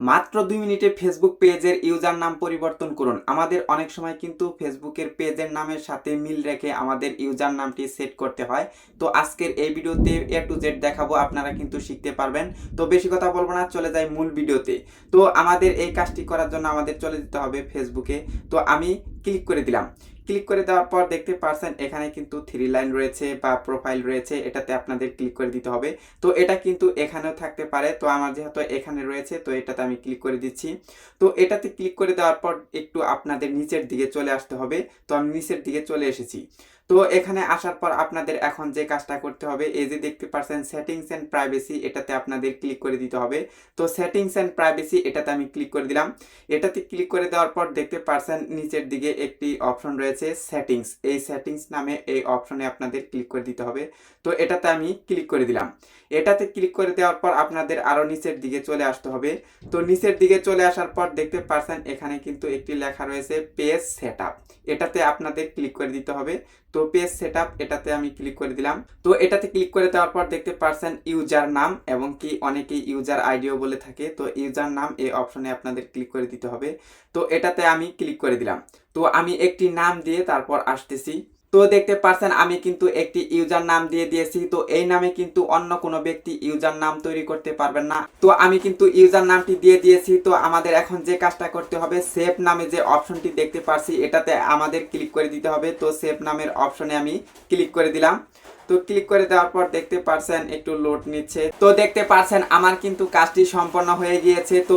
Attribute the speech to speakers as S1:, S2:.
S1: মাত্র ২ মিনিটে ফেসবুক পেজের ইউজার নাম পরিবর্তন করুন। আমাদের অনেক সময় কিন্তু ফেসবুকের পেজের নামের সাথে মিল রেখে আমাদের ইউজার নামটি সেট করতে হয়। তো আজকের এই ভিডিওতে A to Z দেখাবো, আপনারা কিন্তু শিখতে পারবেন। তো বেশি কথা বলবো না, চলে যাই মূল ভিডিওতে। তো আমাদের এই কাজটি করার জন্য আমাদের চলে যেতে হবে ফেসবুকে। তো আমি ক্লিক করে দিলাম। ক্লিক করে দেওয়ার পর দেখতে পারছেন এখানে কিন্তু 3 লাইন রয়েছে বা প্রোফাইল রয়েছে, এটাতে আপনাদের ক্লিক করে দিতে হবে। তো এটা কিন্তু এখানেও থাকতে পারে, তো আমার যেহেতু এখানে রয়েছে তো এটাতে আমি ক্লিক করে দিচ্ছি। তো এটাতে ক্লিক করে দেওয়ার পর একটু আপনাদের নিচের দিকে চলে আসতে হবে। তো আমি নিচের দিকে চলে এসেছি। তো এখানে আসার পর আপনাদের এখন যে কাজটা করতে হবে, এই যে দেখতে পাচ্ছেন সেটিংস এন্ড প্রাইভেসি, এটাতে আপনাদের ক্লিক করে দিতে হবে। তো সেটিংস এন্ড প্রাইভেসি এটাতে আমি ক্লিক করে দিলাম। এটাতে ক্লিক করে দেওয়ার পর দেখতে পাচ্ছেন নিচের দিকে একটি অপশন রয়েছে সেটিংস, এই সেটিংস নামে এই অপশনে আপনাদের ক্লিক করে দিতে হবে। তো এটাতে আমি ক্লিক করে দিলাম। এটাতে ক্লিক করে দেওয়ার পর আপনাদের আরো নিচের দিকে চলে আসতে হবে। তো নিচের দিকে চলে আসার পর দেখতে পাচ্ছেন এখানে কিন্তু একটি লেখা রয়েছে পেজ সেটআপ, এটাতে আপনাদের ক্লিক করে দিতে হবে। তো পেজ সেটআপ এটাতে আমি ক্লিক করে দিলাম। তো এটাতে ক্লিক করে দেওয়ার পর দেখতে পাচ্ছেন ইউজার নাম এবং কি অনেকেই ইউজার আইডিও বলে থাকে, তো ইউজার নাম এই অপশনে আপনাদের ক্লিক করে দিতে হবে। তো এটাতে আমি ক্লিক করে দিলাম। তো আমি একটি নাম দিয়ে তারপর আসতেছি। তো দেখতে পাচ্ছেন আমি কিন্তু একটি ইউজার নাম দিয়ে দিয়েছি। তো এই নামে কিন্তু অন্য কোনো ব্যক্তি ইউজার নাম তৈরি করতে পারবেন না। তো আমি কিন্তু ইউজার নামটি দিয়ে দিয়েছি। তো আমাদের এখন যে কাজটা করতে হবে, সেভ নামে যে অপশনটি দেখতে পাচ্ছি এটাতে আমাদের ক্লিক করে দিতে হবে। তো সেভ নামের অপশনে আমি ক্লিক করে দিলাম। তো ক্লিক করে দেওয়ার পর দেখতে পাচ্ছেন একটু লোড নিচ্ছে। তো দেখতে পাচ্ছেন আমার কিন্তু কাজটি সম্পন্ন হয়ে গিয়েছে। তো